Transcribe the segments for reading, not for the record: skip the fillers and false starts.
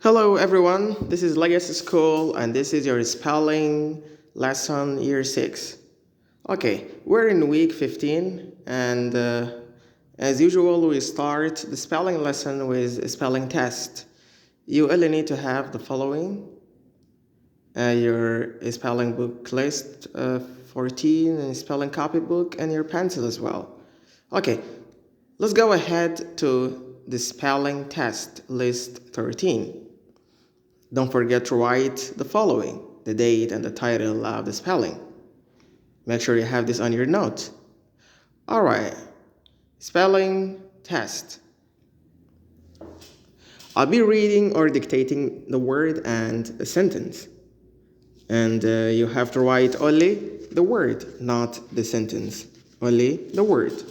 Hello everyone, this is Legacy School and this is your spelling lesson year 6. Okay, we're in week 15 and as usual we start the spelling lesson with a spelling test. You only need to have the following. Your spelling book list 14 and spelling copybook and your pencil as well. Okay, let's go ahead to the spelling test list 13. Don't forget to write the following, the date and the title of the spelling. Make sure you have this on your note. Alright, spelling test. I'll be reading or dictating the word and a sentence. And you have to write only the word, not the sentence. Only the word.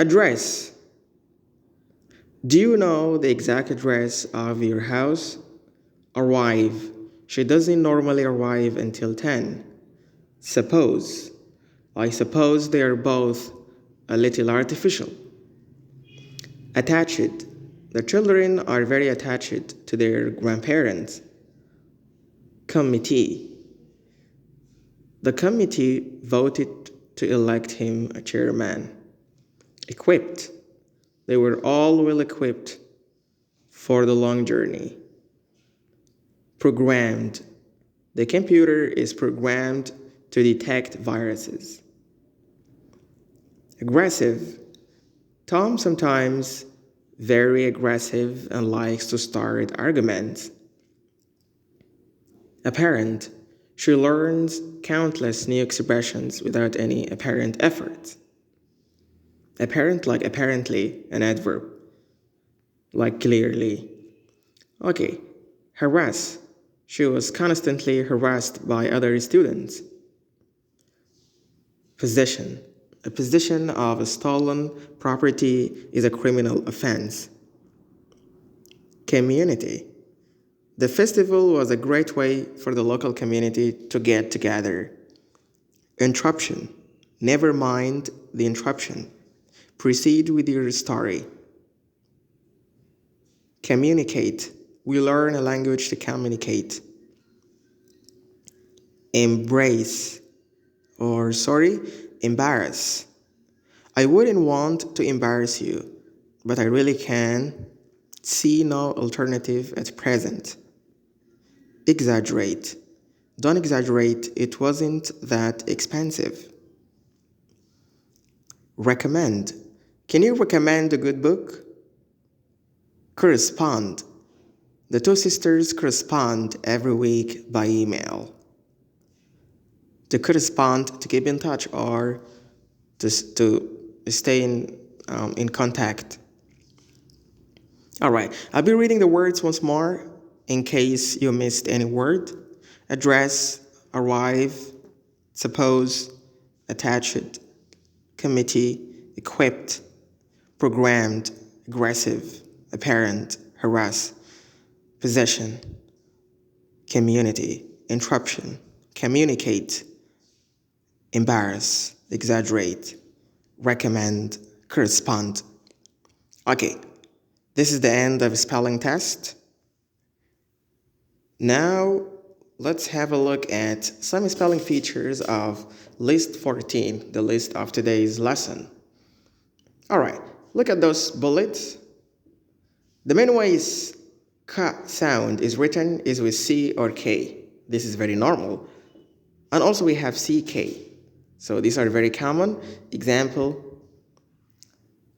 Address. Do you know the exact address of your house? Arrive. She doesn't normally arrive until 10. Suppose. I suppose they are both a little artificial. Attached. The children are very attached to their grandparents. Committee. The committee voted to elect him a chairman. Equipped. They were all well equipped for the long journey. Programmed. The computer is programmed to detect viruses. Aggressive. Tom sometimes very aggressive and likes to start arguments. Apparent. She learns countless new expressions without any apparent effort. Apparent like apparently, an adverb. Like clearly. Okay. Harass. She was constantly harassed by other students. Possession. A possession of a stolen property is a criminal offense. Community. The festival was a great way for the local community to get together. Interruption. Never mind the interruption. Proceed with your story. Communicate. We learn a language to communicate. Embrace. Embarrass. I wouldn't want to embarrass you, but I really can see no alternative at present. Exaggerate. Don't exaggerate, it wasn't that expensive. Recommend. Can you recommend a good book? Correspond. The two sisters correspond every week by email. To correspond, to keep in touch, or to stay in contact. All right, I'll be reading the words once more in case you missed any word. Address, arrive, suppose, attached, committee, equipped, programmed, aggressive, apparent, harass, possession, community, interruption, communicate, embarrass, exaggerate, recommend, correspond. Okay, this is the end of spelling test. Now, let's have a look at some spelling features of list 14, the list of today's lesson. All right, look at those bullets. The main ways K sound is written is with C or K. This is very normal. And also we have CK. So these are very common. Example,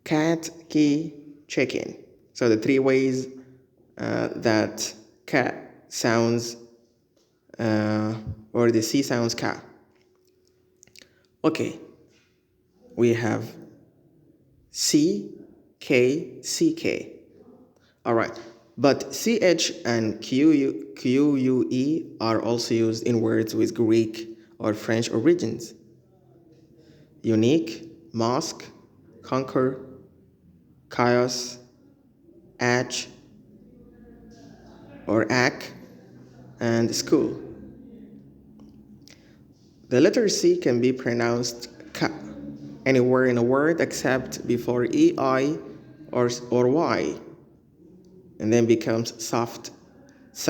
cat, key, chicken. So the three ways that cat sounds or the C sounds ka. Okay, we have C, K, CK. All right, but CH and QUE are also used in words with Greek or French origins. Unique, mosque, conquer, chaos, atch, or ack, and school. The letter C can be pronounced ka anywhere in a word except before EI or Y. and then becomes soft s,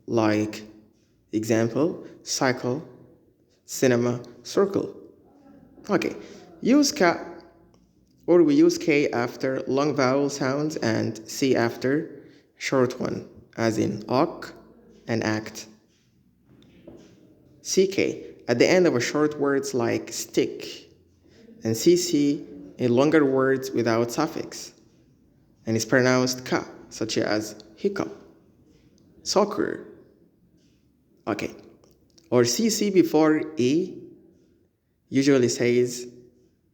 like example, cycle, cinema, circle. Okay, use ka, or we use K after long vowel sounds and C after short one, as in ok and act. CK at the end of a short words like stick, and CC in longer words without suffix, and is pronounced ka, such as hiccup, soccer. Okay, or CC before E usually says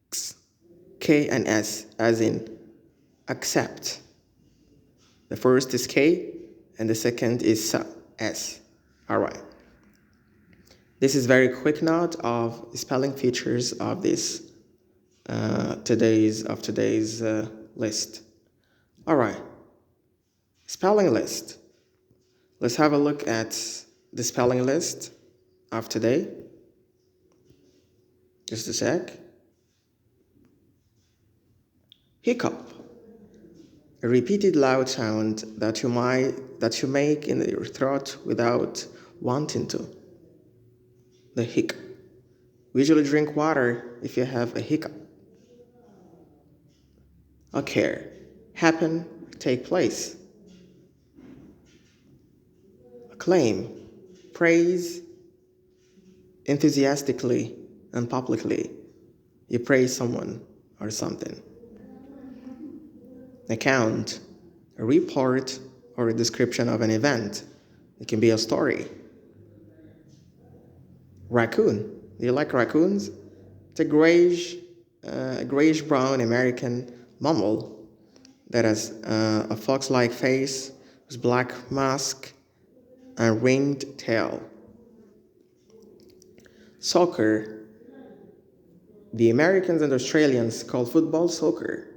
X, K and S, as in accept. The first is K and the second is S. All right. This is very quick note of spelling features of this today's list. All right. Spelling list. Let's have a look at the spelling list of today. Just a sec. Hiccup. A repeated loud sound that you make in your throat without wanting to. The hiccup. We usually drink water if you have a hiccup. Occur. Happen, take place. Acclaim. Praise enthusiastically and publicly. You praise someone or something. Account. A report or a description of an event. It can be a story. Raccoon. Do you like raccoons? It's a grayish-brown American mammal that has a fox-like face, with black mask, and ringed tail. Soccer. The Americans and Australians call football soccer.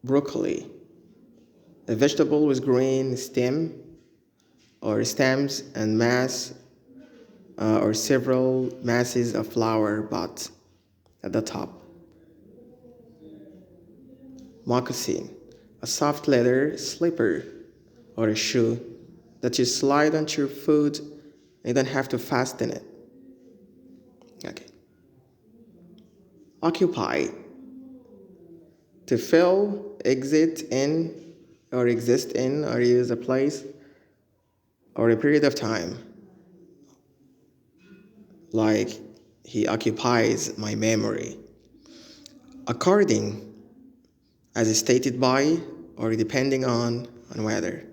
Broccoli. A vegetable with green stem or stems and mass or several masses of flower buds at the top. Moccasin. A soft leather slipper or a shoe that you slide onto your foot and you don't have to fasten it. Okay. Occupy. To fill, exit in, or exist in, or use a place or a period of time. Like, he occupies my memory. According, as stated by, or depending on whether.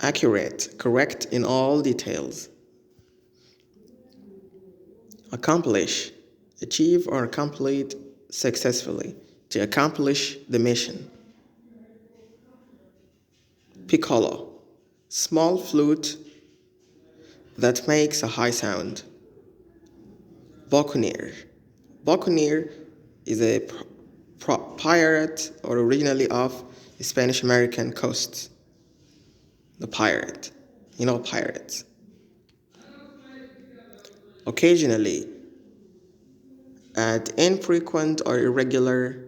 Accurate, correct in all details. Accomplish, achieve or complete successfully, to accomplish the mission. Piccolo, small flute that makes a high sound. Buccaneer. Buccaneer is a pirate or originally off the Spanish American coast. The pirate. You know pirates. Occasionally, at infrequent or irregular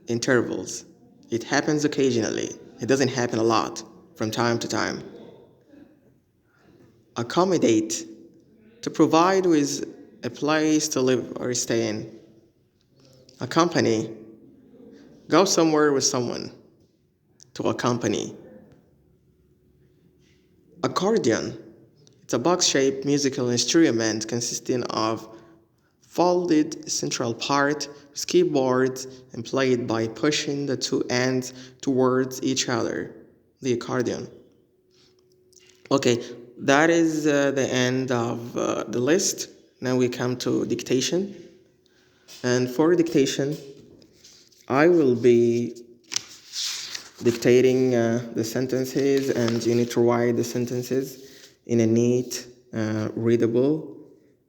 intervals. It happens occasionally. It doesn't happen a lot from time to time. Accommodate, to provide with a place to live or stay in. Accompany, go somewhere with someone, to accompany. Accordion, it's a box-shaped musical instrument consisting of folded central part with keyboards and played by pushing the two ends towards each other, the accordion. Okay, that is the end of the list. Now we come to dictation. And for dictation, I will be dictating the sentences, and you need to write the sentences in a neat, readable,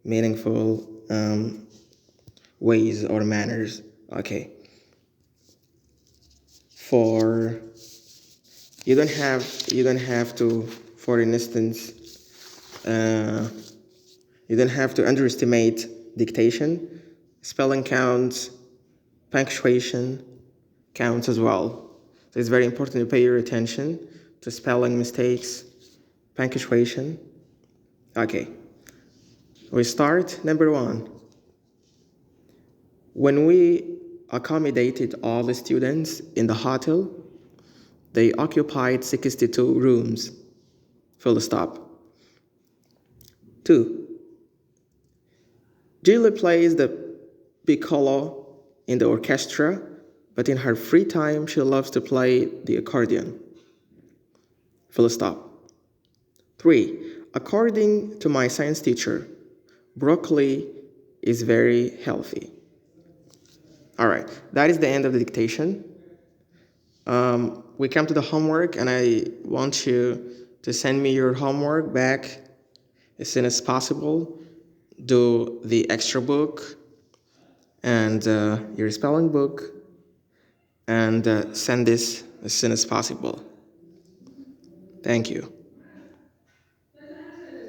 meaningful ways or manners. Okay. For you don't have to, for instance, you don't have to underestimate dictation, spelling counts, punctuation, counts as well. So it's very important to pay your attention to spelling mistakes, punctuation. Okay, we start. Number 1. When we accommodated all the students in the hotel, they occupied 62 rooms. Full stop. 2. Julie plays the piccolo in the orchestra, but in her free time she loves to play the accordion. Full stop. 3. According to my science teacher, broccoli is very healthy. All right, that is the end of the dictation. We come to the homework, and I want you to send me your homework back as soon as possible. Do the extra book and your spelling book, and send this as soon as possible. Thank you.